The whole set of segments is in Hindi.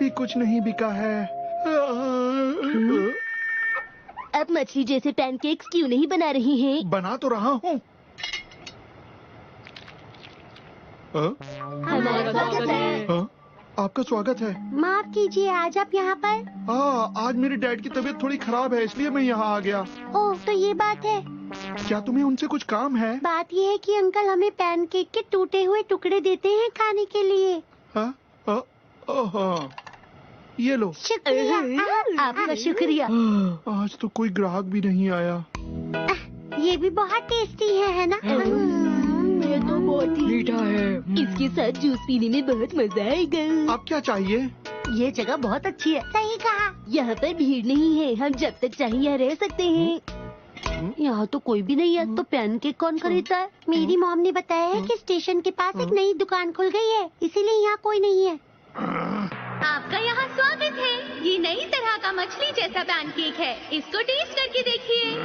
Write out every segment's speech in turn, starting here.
भी कुछ नहीं बिका है। अब मछली जैसे पैनकेक्स क्यों नहीं बना रही हैं? बना तो रहा हूँ। हमारा स्वागत है। आपका स्वागत है। माफ कीजिए, आज आप यहाँ पर? आज मेरे डैड की तबीयत थोड़ी खराब है, इसलिए मैं यहाँ आ गया। ओह, तो ये बात है। क्या तुम्हें उनसे कुछ काम है? बात ये है कि अंकल हमें पैनकेक के टूटे हुए टुकड़े देते हैं खाने के लिए। ये लो। शुक्रिया। आपका शुक्रिया। आज तो कोई ग्राहक भी नहीं आया। ये भी बहुत टेस्टी है ना? ये तो बहुत ही मीठा है। इसके साथ जूस पीने में बहुत मजा आएगा। अब क्या चाहिए? ये जगह बहुत अच्छी है। सही कहा। यहाँ पर भीड़ नहीं है, हम जब तक चाहे यहाँ रह सकते हैं। यहाँ तो कोई भी नहीं है, तो पैनकेक कौन खरीदता है? मेरी मॉम ने बताया है कि स्टेशन के पास एक नई दुकान खुल गई है, इसीलिए यहाँ कोई नहीं है। आपका यहाँ स्वागत है। ये नई तरह का मछली जैसा पैनकेक है, इसको टेस्ट करके देखिए।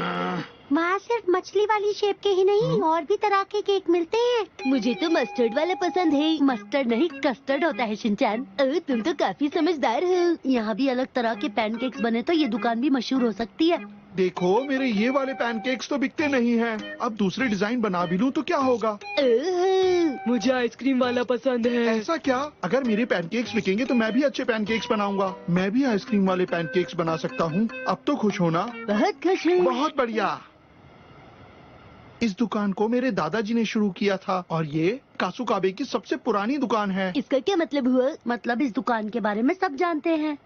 वहाँ सिर्फ मछली वाली शेप के ही नहीं, और भी तरह के केक मिलते हैं। मुझे तो मस्टर्ड वाला पसंद है। मस्टर्ड नहीं, कस्टर्ड होता है शिनचैन। तुम तो काफी समझदार हो। यहाँ भी अलग तरह के पैनकेक्स बने तो ये दुकान भी मशहूर हो सकती है। देखो, मेरे ये वाले पैनकेक्स तो बिकते नहीं हैं। अब दूसरे डिजाइन बना भी लूँ तो क्या होगा? मुझे आइसक्रीम वाला पसंद है। ऐसा क्या? अगर मेरे पैनकेक्स बिकेंगे तो मैं भी अच्छे पैनकेक्स बनाऊंगा। मैं भी आइसक्रीम वाले पैनकेक्स बना सकता हूँ। अब तो खुश होना। बहुत खुश हूँ। बहुत बढ़िया। इस दुकान को मेरे दादाजी ने शुरू किया था और ये कासुकाबे की सबसे पुरानी दुकान है। इसका क्या मतलब हुआ? मतलब इस दुकान के बारे में सब जानते हैं।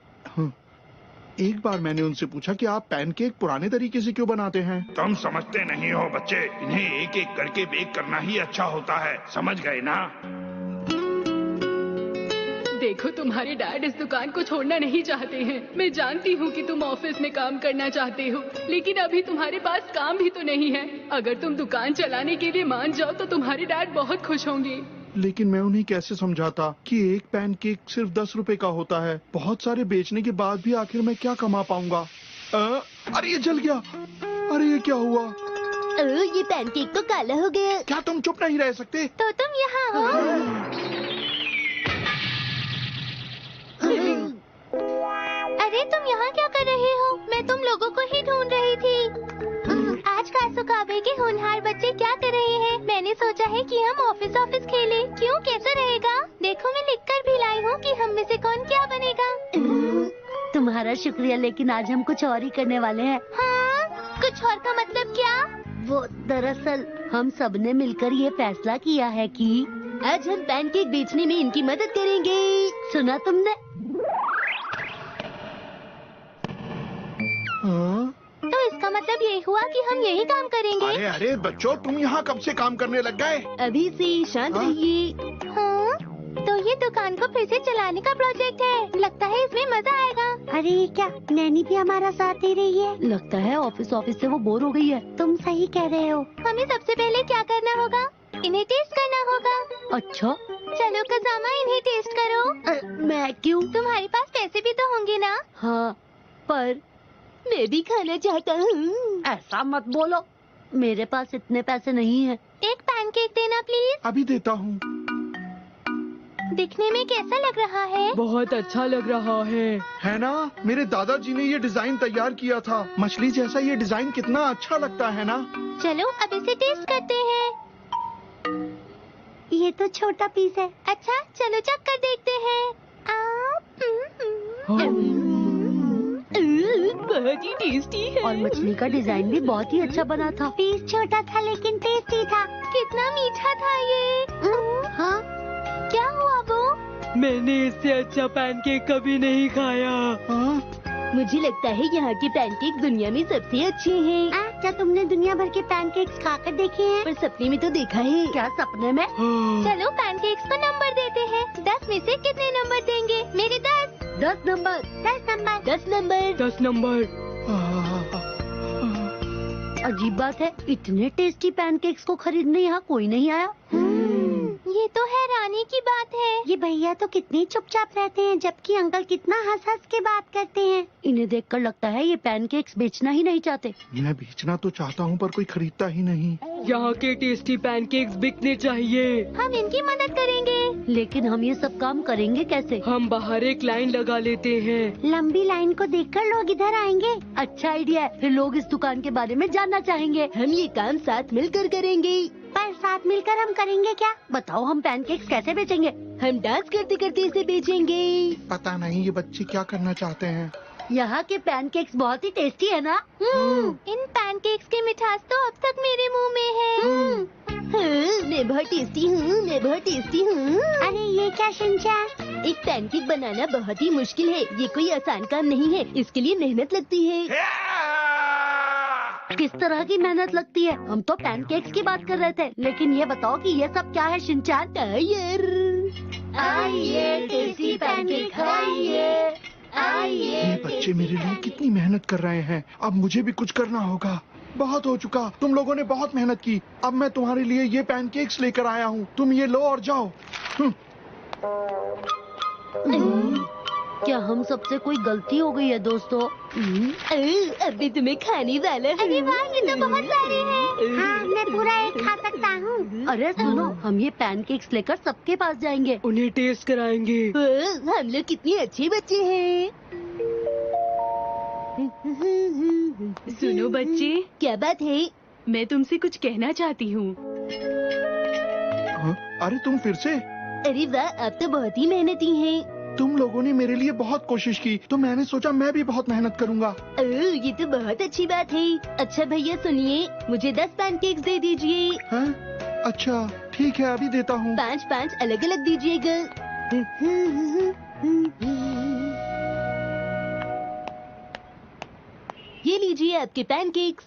एक बार मैंने उनसे पूछा कि आप पैनकेक पुराने तरीके से क्यों बनाते हैं? तुम समझते नहीं हो बच्चे, इन्हें एक एक करके बेक करना ही अच्छा होता है, समझ गए ना? देखो, तुम्हारे डैड इस दुकान को छोड़ना नहीं चाहते हैं। मैं जानती हूँ कि तुम ऑफिस में काम करना चाहते हो, लेकिन अभी तुम्हारे पास काम भी तो नहीं है। अगर तुम दुकान चलाने के लिए मान जाओ तो तुम्हारे डैड बहुत खुश होंगे। लेकिन मैं उन्हें कैसे समझाता कि एक पैनकेक सिर्फ 10 रुपए का होता है। बहुत सारे बेचने के बाद भी आखिर मैं क्या कमा पाऊंगा? अरे ये जल गया। अरे ये क्या हुआ? ये पैनकेक तो काला हो गया। क्या तुम चुप नहीं रह सकते? तो तुम यहाँ हो? अरे तुम यहाँ क्या कर रहे हो? मैं तुम लोगों को ही ढूंढ रही थी। आज कासुकाबे के होनहार बच्चे क्या कर रहे हैं? मैंने सोचा है कि हम ऑफिस खेलें। क्यों, कैसा रहेगा? देखो, मैं लिखकर भी लाई हूँ कि हम में से कौन क्या बनेगा। तुम्हारा शुक्रिया, लेकिन आज हम कुछ और ही करने वाले हैं। हाँ? कुछ और का मतलब क्या? वो दरअसल हम सबने मिलकर ये फैसला किया है कि आज हम पैनकेक बेचने में इनकी मदद करेंगे। सुना तुमने? तो इसका मतलब ये हुआ कि हम यही काम करेंगे। अरे अरे बच्चों, तुम यहाँ कब से काम करने लग गए? अभी से शांत रहिए। हाँ? तो ये दुकान को फिर से चलाने का प्रोजेक्ट है। लगता है इसमें मजा आएगा। अरे क्या, नैनी भी हमारा साथ दे रही है? लगता है ऑफिस से वो बोर हो गई है। तुम सही कह रहे हो। हमें सबसे पहले क्या करना होगा? इन्हें टेस्ट करना होगा। अच्छा, चलो कजामा, इन्हें टेस्ट करो। मैं क्यों? तुम्हारे पास पैसे भी तो होंगे ना? हाँ, पर मैं भी खाना चाहता हूँ। ऐसा मत बोलो, मेरे पास इतने पैसे नहीं है। एक पैनकेक देना प्लीज। अभी देता हूँ। दिखने में कैसा लग रहा है? बहुत अच्छा लग रहा है ना? मेरे दादाजी ने ये डिजाइन तैयार किया था। मछली जैसा ये डिजाइन कितना अच्छा लगता है ना? चलो अब इसे टेस्ट करते हैं। ये तो छोटा पीस है। अच्छा, चलो चख कर देखते हैं। बहुत ही टेस्टी है। और मछली का डिजाइन भी बहुत ही अच्छा बना था। पीस छोटा था लेकिन टेस्टी था। कितना मीठा था ये। हाँ? क्या हुआ वो? मैंने इससे अच्छा पैनकेक कभी नहीं खाया। मुझे लगता है यहाँ के पैनकेक दुनिया में सबसे अच्छे हैं। क्या तुमने दुनिया भर के पैनकेक्स खाकर देखे हैं? पर सपने में तो देखा है। क्या सपने में? चलो पैनकेक्स को नंबर देते हैं। 10 में से कितने नंबर देंगे? मेरे 10। 10 नंबर। 10 नंबर। 10 नंबर। 10 नंबर। अजीब बात है, इतने टेस्टी पैनकेक्स को खरीदने यहाँ कोई नहीं आया। ये तो हैरानी की बात है। ये भैया तो कितने चुपचाप रहते हैं, जबकि अंकल कितना हंस हंस के बात करते हैं। इन्हें देखकर लगता है ये पैनकेक्स बेचना ही नहीं चाहते। मैं बेचना तो चाहता हूँ पर कोई खरीदता ही नहीं। यहाँ के टेस्टी पैनकेक्स बिकने चाहिए। हम इनकी मदद करेंगे। लेकिन हम ये सब काम करेंगे कैसे? हम बाहर एक लाइन लगा लेते हैं। लंबी लाइन को देखकर लोग इधर आएंगे। अच्छा आइडिया है, फिर लोग इस दुकान के बारे में जानना चाहेंगे। हम ये काम साथ मिलकर करेंगे। पर साथ मिलकर हम करेंगे क्या? बताओ, हम पैनकेक्स कैसे बेचेंगे? हम डांस करते करते इसे बेचेंगे। पता नहीं ये बच्चे क्या करना चाहते हैं। यहाँ के पैनकेक्स बहुत ही टेस्टी है ना? इन पैनकेक्स की मिठास तो अब तक मेरे मुंह में है। मैं बहुत टेस्टी हूँ, मैं बहुत टेस्टी हूँ। अरे ये क्या शिनचैन? एक पैनकेक बनाना बहुत ही मुश्किल है। ये कोई आसान काम नहीं है, इसके लिए मेहनत लगती है। किस तरह की मेहनत लगती है? हम तो पैनकेक्स की बात कर रहे थे। लेकिन ये बताओ कि ये सब क्या है शिनचैन? टायर आइए, टेस्टी पैनकेक खाइए। ये बच्चे मेरे लिए कितनी मेहनत कर रहे हैं। अब मुझे भी कुछ करना होगा। बहुत हो चुका, तुम लोगों ने बहुत मेहनत की। अब मैं तुम्हारे लिए ये पैनकेक्स लेकर आया हूँ। तुम ये लो और जाओ। क्या हम सबसे कोई गलती हो गई है दोस्तों? अभी तुम्हें खाने वाला हूँ। अरे वाह, ये तो बहुत सारे हैं। हाँ, मैं पूरा एक खा सकता हूँ। अरे सुनो, हम ये पैनकेक्स लेकर सबके पास जाएंगे। उन्हें टेस्ट कराएंगे। हम लोग कितने अच्छे बच्चे हैं। सुनो बच्चे, क्या बात है? मैं तुमसे कुछ कहना चाहती हूँ। हाँ? अरे तुम फिर से? अरे वाह, आप तो बहुत ही मेहनती हैं। तुम लोगों ने मेरे लिए बहुत कोशिश की तो मैंने सोचा मैं भी बहुत मेहनत करूँगा। ये तो बहुत अच्छी बात है। अच्छा भैया सुनिए, मुझे 10 पैनकेक्स दे दीजिए। हाँ? अच्छा ठीक है, अभी देता हूँ। 5-5 अलग अलग दीजिएगा। ये लीजिए आपके पैनकेक्स।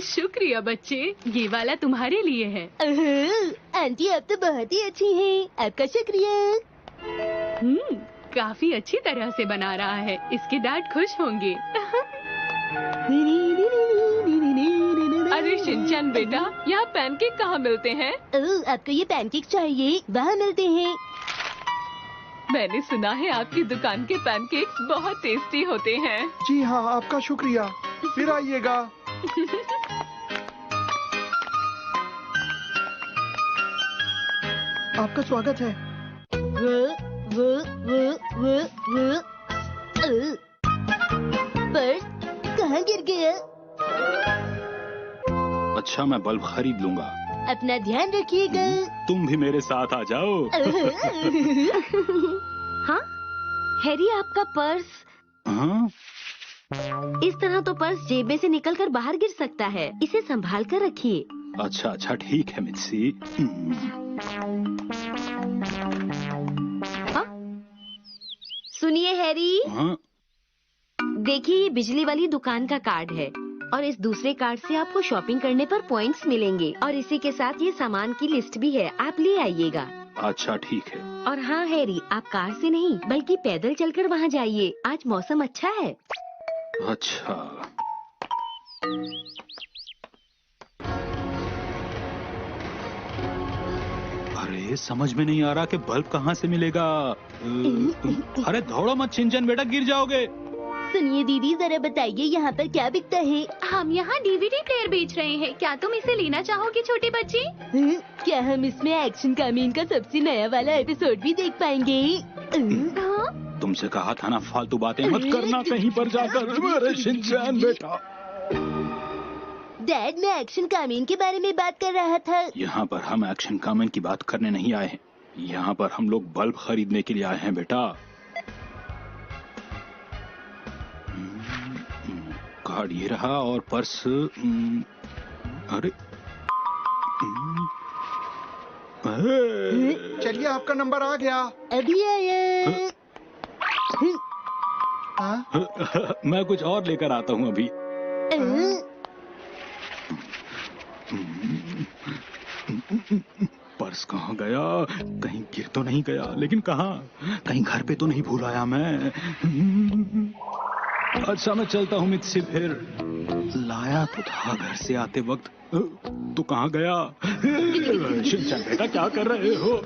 शुक्रिया बच्चे, ये वाला तुम्हारे लिए है। आंटी आप तो बहुत ही अच्छी हैं। आपका शुक्रिया। काफी अच्छी तरह से बना रहा है। इसके डैड खुश होंगे। अरे शिनचैन बेटा, यहाँ पैनकेक कहाँ मिलते हैं? आपको ये पैनकेक्स चाहिए? वहाँ मिलते हैं। मैंने सुना है आपकी दुकान के पैनकेक्स बहुत टेस्टी होते हैं। जी हाँ, आपका शुक्रिया। फिर आइएगा। आपका स्वागत है। पर्स कहाँ गिर गया? अच्छा, मैं बल्ब खरीद लूंगा। अपना ध्यान रखिएगा। तुम भी मेरे साथ आ जाओ। हाँ हैरी, आपका पर्स। हाँ? इस तरह तो पर्स जेब में से निकलकर बाहर गिर सकता है। इसे संभाल कर रखिए। अच्छा अच्छा, ठीक है मित्सी। सुनिए हैरी, हाँ? देखिए ये बिजली वाली दुकान का कार्ड है और इस दूसरे कार्ड से आपको शॉपिंग करने पर पॉइंट्स मिलेंगे और इसी के साथ ये सामान की लिस्ट भी है, आप ले आइएगा। अच्छा ठीक है। और हाँ हैरी, आप कार से नहीं बल्कि पैदल चलकर वहाँ जाइए। आज मौसम अच्छा है। अच्छा। अरे समझ में नहीं आ रहा कि बल्ब कहाँ से मिलेगा। अरे दौड़ो मत शिनचैन बेटा, गिर जाओगे। सुनिए दीदी, जरा बताइए यहाँ पर क्या बिकता है? हम यहाँ डीवीडी प्लेयर बेच रहे हैं। क्या तुम इसे लेना चाहोगी छोटी बच्ची? क्या हम इसमें एक्शन कामीन का सबसे नया वाला एपिसोड भी देख पाएंगे? तुमसे कहा था ना, फालतू बातें मत करना कहीं पर जाकर। अरे शिनचैन बेटा। डैड, मैं एक्शन कामीन के बारे में बात कर रहा था। यहाँ पर हम एक्शन कामीन की बात करने नहीं आए हैं। यहाँ पर हम लोग बल्ब खरीदने के लिए आए हैं बेटा। कार्ड ये रहा और पर्स। अरे चलिए, आपका नंबर आ गया। अभी आया। हाँ? मैं कुछ और लेकर आता हूँ अभी। पर्स कहाँ गया? कहीं गिर तो नहीं गया? लेकिन कहाँ? कहीं घर पे तो नहीं भूल आया मैं? अच्छा मैं चलता हूँ मित्सी। फिर लाया तो था घर से आते वक्त, तो कहाँ गया? शिनचैन बेटा क्या कर रहे हो?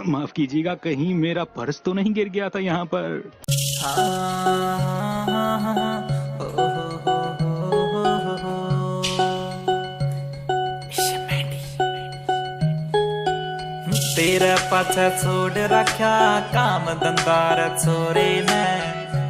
माफ कीजिएगा, कहीं मेरा पर्स तो नहीं गिर गया था यहाँ पर? तेरा पाछा छोड़ रखा काम धंधार छोरे ने,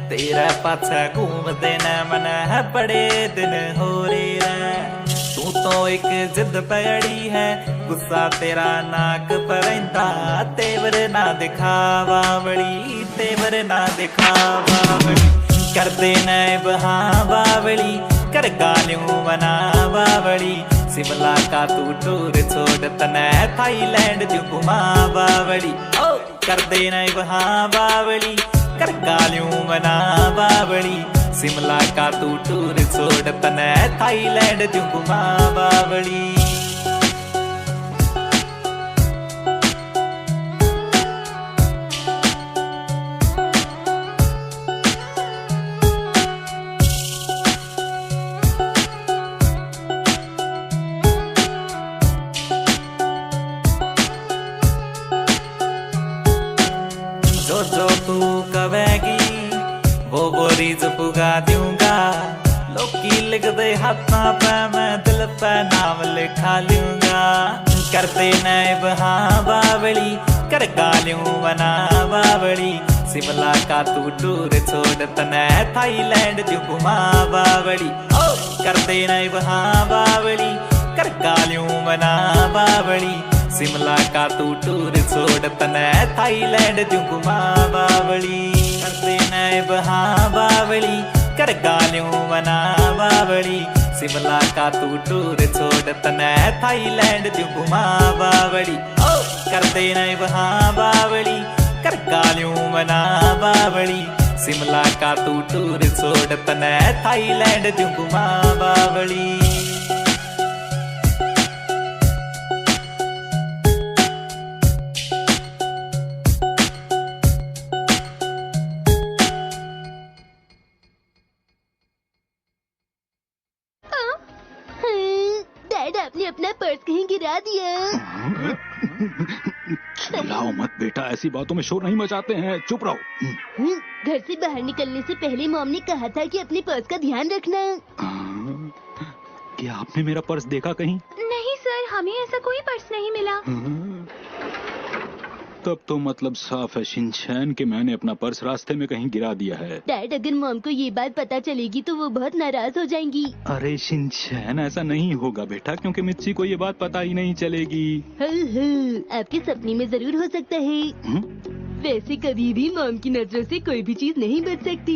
तेरा पाछा घूम देना मन है बड़े दिन हो रे रे। तू तो एक जिद पड़ी है, गुस्सा तेरा नाक पर रहिंदा, तेवर ना दिखावा बड़ी, तेवर ना दिखावा बड़ी। कर देना बहाँ बावली, कर गालियों बना बावली। शिमला का तू टूर छोड़ तने थाईलैंड जो घुमा बावली। ओ कर देना बहाँ बावली, कर गालियों बना बावली। शिमला का तू टूर छोड़ तने थाईलैंड जो घुमा बावली। जो जो तू कवेगी वो रीज पुगा दूंगा। लोकी लिख दे हाथा पे मैं दिल पे नाम लिखा लूंगा। कर दे नए बहाँ बावली, कर गालियों बना बावली। शिमला का तू टूर छोड़ तने थाईलैंड जो घुमा बावली। ओ कर दे नए बहाँ बावली, कर गालियों बना बावली। शिमला का तू टूर छोड़ तने थाईलैंड जो घुमा बावली। करते नए बहाँ बावली, कर गालियों बना बावली। शिमला का तू टूर छोड़ तने थाईलैंड जो घुमा बावली। ओ करते नए बहाँ बावली, कर गालियों बना बावली। शिमला का तू टूर छोड़ तने थाईलैंड जो घुमा बावली। डैड, आपने अपना पर्स कहीं गिरा दिया। चिल्लाओ मत बेटा, ऐसी बातों में शोर नहीं मचाते हैं, चुप रहो। घर से बाहर निकलने से पहले मॉम ने कहा था कि अपने पर्स का ध्यान रखना। क्या आपने मेरा पर्स देखा कहीं? नहीं सर, हमें ऐसा कोई पर्स नहीं मिला। तब तो मतलब साफ है शिनचैन कि मैंने अपना पर्स रास्ते में कहीं गिरा दिया है। डैड, अगर मॉम को ये बात पता चलेगी तो वो बहुत नाराज हो जाएंगी। अरे शिनचैन, ऐसा नहीं होगा बेटा, क्योंकि मिर्ची को ये बात पता ही नहीं चलेगी। आपके सपने में जरूर हो सकता है। वैसे कभी भी मॉम की नजरों से कोई भी चीज नहीं बच सकती।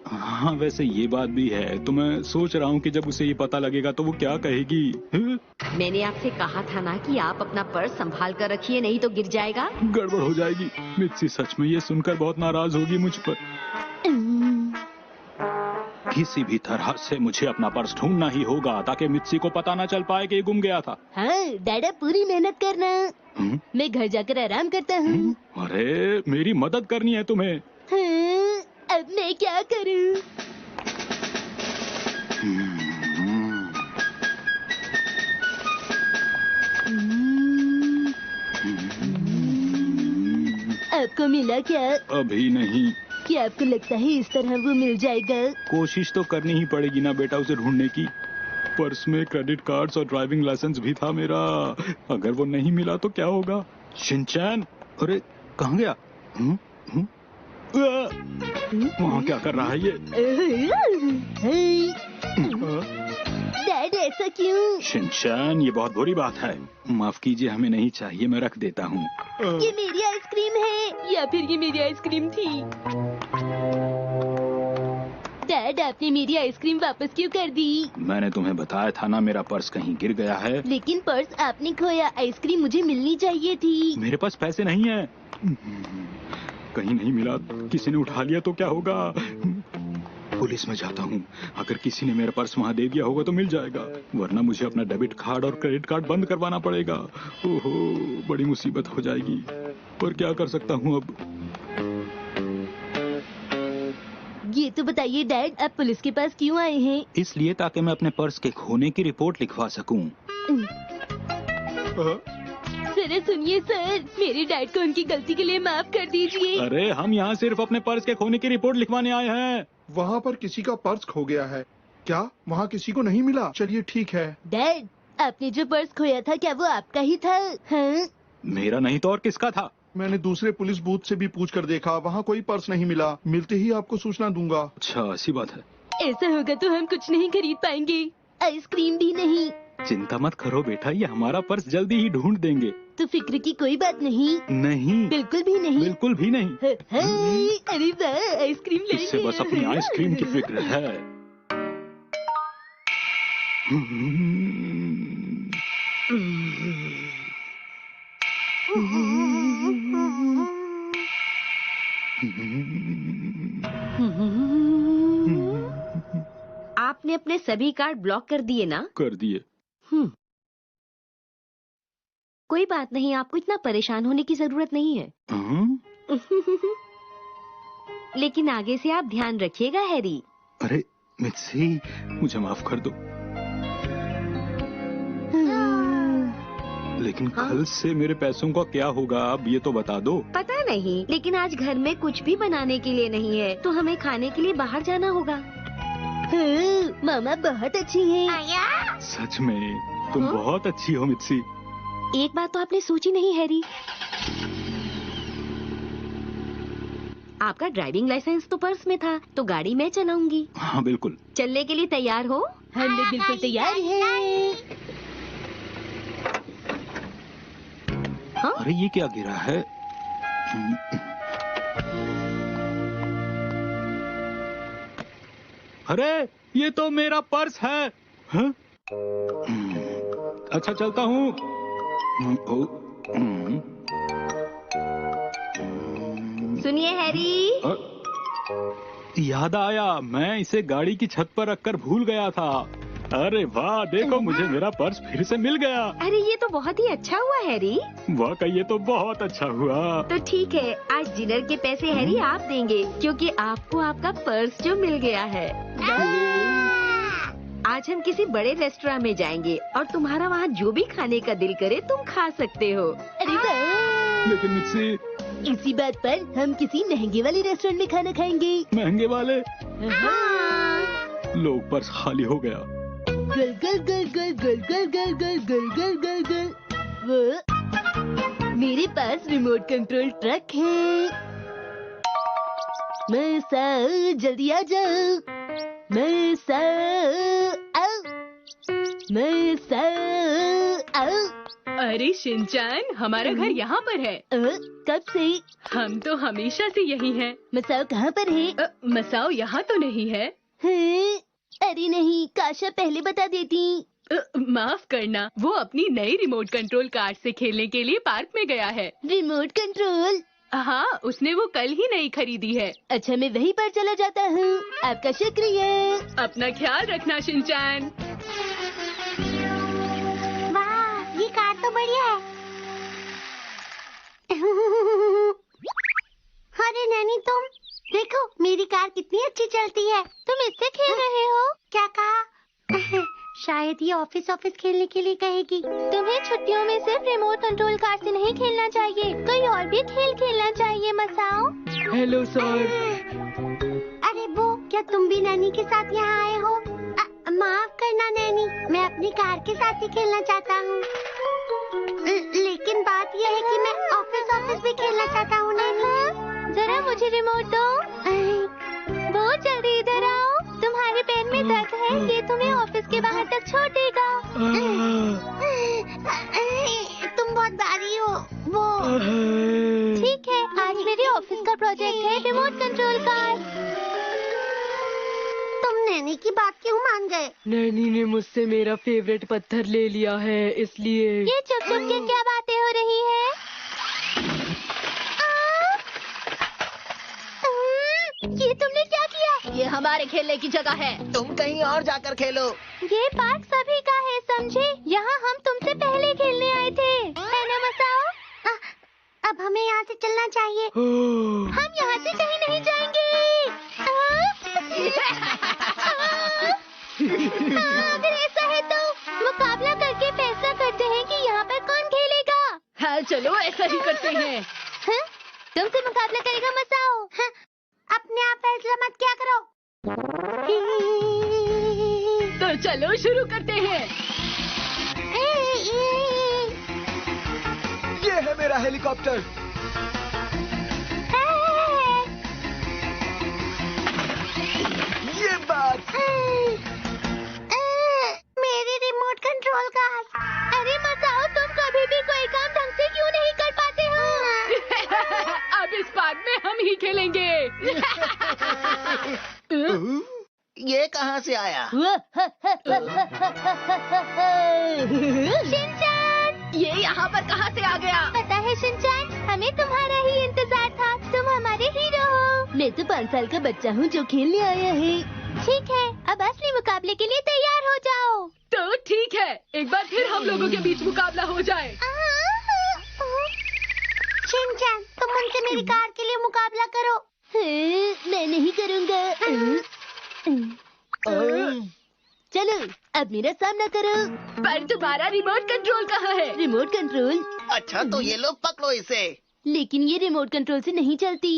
हाँ वैसे ये बात भी है, तो मैं सोच रहा हूँ कि जब उसे ये पता लगेगा तो वो क्या कहेगी। मैंने आपसे कहा था ना कि आप अपना पर्स संभाल कर रखिए, नहीं तो गिर जाएगा। गड़बड़ हो जाएगी। मिर्ची सच में ये सुनकर बहुत नाराज होगी मुझ पर। किसी भी तरह से मुझे अपना पर्स ढूंढना ही होगा ताकि मिर्ची को पता न चल पाए कि ये गुम गया था। हाँ डैडा, पूरी मेहनत करना। मैं घर जाकर आराम करता हूँ। अरे मेरी मदद करनी है तुम्हें। अब मैं क्या करूँ? आपको मिला क्या? अभी नहीं। क्या आपको लगता है इस तरह वो मिल जाएगा? कोशिश तो करनी ही पड़ेगी ना बेटा उसे ढूंढने की। पर्स में क्रेडिट कार्ड्स और ड्राइविंग लाइसेंस भी था मेरा। अगर वो नहीं मिला तो क्या होगा? शिनचैन, अरे कहाँ गया? वहाँ क्या कर रहा है ये? डैड, ऐसा क्यों? शिनचैन, ये बहुत बुरी बात है। माफ कीजिए, हमें नहीं चाहिए, मैं रख देता हूँ। ये मेरी आइसक्रीम है। या फिर ये मेरी आइसक्रीम थी? डैड, आपने मेरी आइसक्रीम वापस क्यों कर दी? मैंने तुम्हें बताया था ना, मेरा पर्स कहीं गिर गया है। लेकिन पर्स आपने खोया, आइसक्रीम मुझे मिलनी चाहिए थी। मेरे पास पैसे नहीं है। कहीं नहीं मिला, किसी ने उठा लिया तो क्या होगा? पुलिस में जाता हूँ। अगर किसी ने मेरा पर्स वहाँ दे दिया होगा तो मिल जाएगा, वरना मुझे अपना डेबिट कार्ड और क्रेडिट कार्ड बंद करवाना पड़ेगा। ओहो, बड़ी मुसीबत हो जाएगी। पर क्या कर सकता हूँ अब? ये तो बताइए डैड, आप पुलिस के पास क्यों आए हैं? इसलिए ताकि मैं अपने पर्स के खोने की रिपोर्ट लिखवा सकूं। जरा सुनिए सर, मेरे डैड को उनकी गलती के लिए माफ कर दीजिए। अरे हम यहाँ सिर्फ अपने पर्स के खोने की रिपोर्ट लिखवाने आए हैं। वहाँ पर किसी का पर्स खो गया है क्या? वहाँ किसी को नहीं मिला? चलिए ठीक है। डैड, आपने जो पर्स खोया था क्या वो आपका ही था? हाँ? मेरा नहीं तो और किसका था? मैंने दूसरे पुलिस बूथ से भी पूछ कर देखा, वहाँ कोई पर्स नहीं मिला। मिलते ही आपको सूचना दूंगा। अच्छा ऐसी बात है। ऐसा होगा तो हम कुछ नहीं खरीद पाएंगे, आइसक्रीम भी नहीं। चिंता मत करो बेटा, ये हमारा पर्स जल्दी ही ढूंढ देंगे। तो फिक्र की कोई बात नहीं। नहीं, बिल्कुल भी नहीं। बिल्कुल भी नहीं। अरे वाह, आइसक्रीम लेंगे। इससे बस अपनी आइसक्रीम की फिक्र है। आपने अपने सभी कार्ड ब्लॉक कर दिए ना? कर दिए। कोई बात नहीं, आपको इतना परेशान होने की जरूरत नहीं है। लेकिन आगे से आप ध्यान रखिएगा हैरी। अरे मित्सी, मुझे माफ कर दो। लेकिन कल से मेरे पैसों का क्या होगा, अब ये तो बता दो। पता नहीं, लेकिन आज घर में कुछ भी बनाने के लिए नहीं है, तो हमें खाने के लिए बाहर जाना होगा। मामा बहुत अच्छी हैं। सच में तुम बहुत अच्छी हो मित्सी। एक बात तो आपने सोची नहीं हैरी, आपका ड्राइविंग लाइसेंस तो पर्स में था, तो गाड़ी मैं चलाऊंगी। हाँ बिल्कुल। चलने के लिए तैयार हो? हम लोग बिल्कुल तैयार हैं। हाँ? अरे ये क्या गिरा है? अरे ये तो मेरा पर्स है। हाँ? अच्छा चलता हूँ। सुनिए हैरी, याद आया, मैं इसे गाड़ी की छत पर रखकर भूल गया था। अरे वाह, देखो मुझे मेरा पर्स फिर से मिल गया। अरे ये तो बहुत ही अच्छा हुआ हैरी। वाकई ये तो बहुत अच्छा हुआ। तो ठीक है, आज डिनर के पैसे हैरी आप देंगे, क्योंकि आपको आपका पर्स जो मिल गया है। आज हम किसी बड़े रेस्टोरेंट में जाएंगे और तुम्हारा वहाँ जो भी खाने का दिल करे तुम खा सकते हो। अरे वाह, लेकिन मित्सी, इसी बात पर हम किसी महंगे वाले रेस्टोरेंट में खाना खाएंगे। महंगे वाले? हाँ। लो, पर्स खाली हो गया। गल गल गल गल गल गल गल गल गल गल गल गल। वो मेरे पास रिमोट कंट्रोल ट्रक है। मैं सा जल्दी आ जाओ। मैं सा आओ। मैं सा आओ। अरे शिनचान, हमारा घर यहाँ पर है। कब से? हम तो हमेशा से यही हैं। मसाओ कहाँ पर है? मसाओ यहाँ तो नहीं है। हैं? अरे नहीं, काशा पहले बता देती। माफ करना, वो अपनी नई रिमोट कंट्रोल कार से खेलने के लिए पार्क में गया है। Remote control? हाँ, उसने वो कल ही नई खरीदी है। अच्छा, मैं वहीं पर चला जाता हूँ। आपका शुक्रिया। अपना ख्याल रखना शिनचान। वाह, ये कार तो बढ़िया है। अरे नैनी, तुम देखो मेरी कार कितनी अच्छी चलती है। तुम इससे खेल रहे हो? क्या कहा? शायद ये ऑफिस खेलने के लिए कहेगी। तुम्हें छुट्टियों में सिर्फ रिमोट कंट्रोल कार से नहीं खेलना चाहिए, कोई और भी खेल खेलना चाहिए। मसाओ। Hello sir. अरे वो, क्या तुम भी नैनी के साथ यहाँ आए हो? माफ करना नैनी, मैं अपनी कार के साथ ही खेलना चाहता हूँ। लेकिन बात यह है कि मैं ऑफिस भी खेलना चाहता हूँ नैनी। जरा मुझे रिमोट दो। बहुत जल्दी इधर आओ। तुम्हारे पैर में दर्द है, ये तुम्हें ऑफिस के बाहर तक छोड़ेगा। तुम बहुत भारी हो। वो ठीक है, आज मेरे ऑफिस का प्रोजेक्ट है रिमोट कंट्रोल कार। तुम नैनी की बात क्यों मान गए? नैनी ने मुझसे मेरा फेवरेट पत्थर ले लिया है, इसलिए। ये चुप चुप के क्या बातें हो रही है? ये तुमने क्या किया? ये हमारे खेलने की जगह है, तुम कहीं और जाकर खेलो। ये पार्क सभी का है, समझे? यहाँ हम तुमसे पहले खेलने आए थे, है ना मसाओ? अब हमें यहाँ से चलना चाहिए। हम यहाँ से कहीं नहीं जाएंगे। चलो ऐसा ही करते हैं। हाँ? तुमसे मुकाबला करेगा मसाओ। हाँ? अपने आप फैसला मत क्या करो। तो चलो शुरू करते हैं। ये है मेरा हेलीकॉप्टर। ये बात। मेरी रिमोट कंट्रोल का। अरे मसाओ, तुम कभी भी कोई काम ढंग से क्यों नहीं कर पाते हो? अब इस पार्क में हम ही खेलेंगे। ये कहाँ से आया? शिनचैन! ये यहाँ पर कहाँ से आ गया? पता है शिनचैन, हमें तुम्हारा ही इंतजार था। तुम हमारे हीरो हो। मैं तो 5 साल का बच्चा हूँ जो खेलने आया है। ठीक है, अब असली मुकाबले के लिए तैयार हो जाओ। तो ठीक है, एक बार फिर हम लोगों के बीच मुकाबला हो जाए। शिनचैन, तुम उनसे मेरी कार के लिए मुकाबला करो। मैं नहीं करूँगा। चलो अब मेरा सामना करो। पर तुम्हारा रिमोट कंट्रोल कहाँ है? Remote control? अच्छा तो ये लो, पकड़ो इसे। लेकिन ये रिमोट कंट्रोल से नहीं चलती।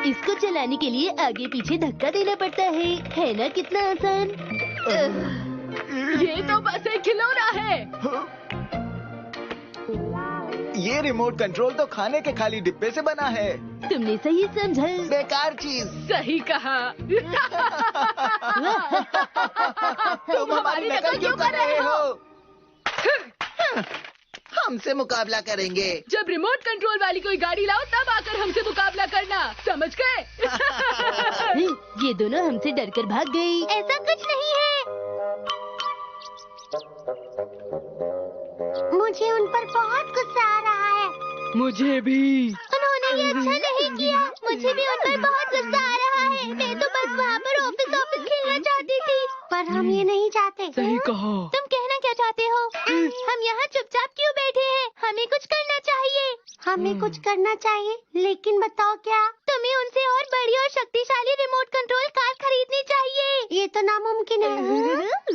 इसको चलाने के लिए आगे पीछे धक्का देना पड़ता है ना? कितना आसान। ये तो बस एक खिलौना है। ये रिमोट कंट्रोल तो खाने के खाली डिब्बे से बना है। तुमने सही समझा। बेकार चीज। सही कहा। तुम हमारी नकल क्यों कर रहे हो? हमसे मुकाबला करेंगे। जब रिमोट कंट्रोल वाली कोई गाड़ी लाओ तब आकर हमसे मुकाबला करना, समझ गए? ये दोनों हमसे डरकर भाग गई। ऐसा कुछ नहीं है। मुझे उन पर बहुत गुस्सा आ रहा है। मुझे भी। उन्होंने ये अच्छा नहीं किया। मुझे भी उन पर बहुत गुस्सा आ रहा है। मैं तो बस वहाँ पर ऑफिस खेलना चाहती थी, पर हम ये नहीं चाहते। सही कहा। तुम कहना क्या चाहते हो? हम यहाँ चुपचाप क्यों बैठे हैं? हमें कुछ करना चाहिए। हमें कुछ करना चाहिए, लेकिन बताओ क्या? तुम्हें उनसे और बड़ी और शक्तिशाली रिमोट कंट्रोल कार खरीदनी चाहिए। ये तो नामुमकिन है।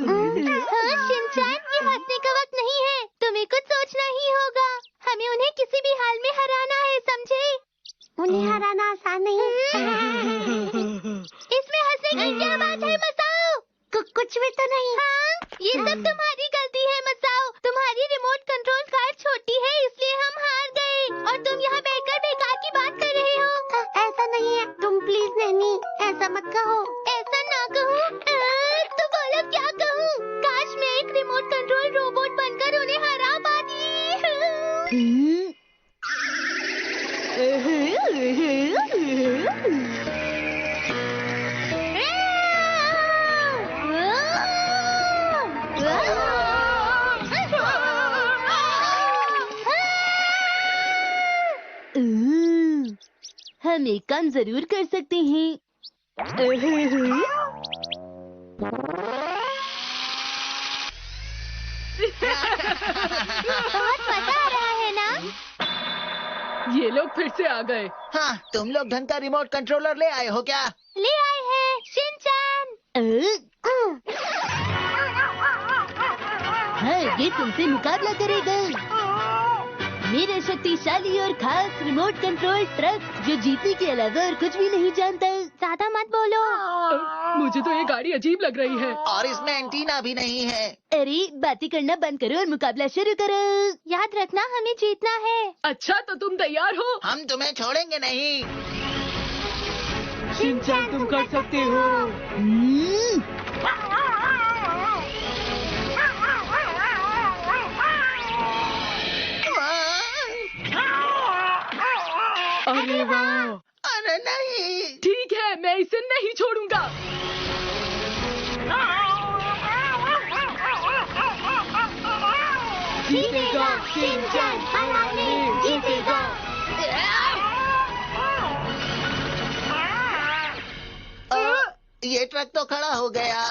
हाँ शिनचैन, ये हंसने का वक्त नहीं है। तुम्हें कुछ सोचना ही होगा। हमें उन्हें किसी भी हाल में हराना है, समझे? उन्हें हराना आसान नहीं। इसमें हंसने की क्या बात है मसाओ? कुछ भी तो नहीं। हाँ, ये सब तुम्हारी गलती है मसाओ। तुम्हारी रिमोट कंट्रोल कार छोटी है, इसलिए हम हार गए। और तुम यहाँ बैठकर बेकार की बात कर रहे हो। ऐसा नहीं है। तुम प्लीज नहीं, ऐसा मत कहो। ऐसा ना कहो। तो बोलो क्या कहूँ? काश मैं एक रिमोट कंट्रोल रोबोट बनकर उन्हें हरा पाती। हम एक काम जरूर कर सकते हैं। बहुत मजा आ रहा है ना? ये लोग फिर से आ गए। हाँ, तुम लोग ढंग का रिमोट कंट्रोलर ले आए हो क्या? ले आए हैं शिनचैन। हाँ, ये तुमसे मुकाबला करेगा। मेरा शक्तिशाली और खास रिमोट कंट्रोल ट्रक जो जीतने के अलावा और कुछ भी नहीं जानता। ज्यादा मत बोलो। मुझे तो ये गाड़ी अजीब लग रही है। और इसमें एंटीना भी नहीं है। अरे बातें करना बंद करो और मुकाबला शुरू करो। याद रखना, हमें जीतना है। अच्छा तो तुम तैयार हो? हम तुम्हें छोड़ेंगे नहीं। शिनचैन तुम कर सकते हो। अरे वाह। अरे नहीं। ठीक है, मैं इसे नहीं छोड़ूंगा। जीतेगा शिनचैन, हराने जीतेगा। ये ट्रक तो खड़ा हो गया।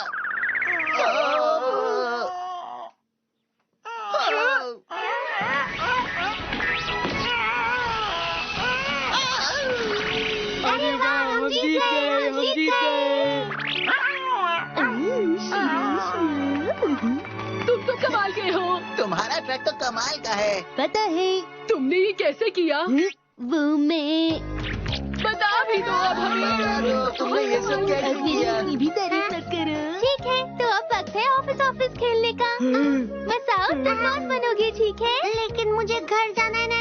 अरे वाह, हम जीत गए, हम जीत गए। तुम तो कमाल के हो। तुम्हारा ट्रक तो कमाल का है। पता है तुमने ये कैसे किया? वो मैं बता भी दो अब हमें। तुमने ये सब कैसे अब मेरी किया? इतनी भी तारीफ मत करो। ठीक है, तो अब वक्त है ऑफिस खेलने का। बस आओ, तुम बॉस बनोगे, ठीक है? लेकिन मुझे घर जाना है।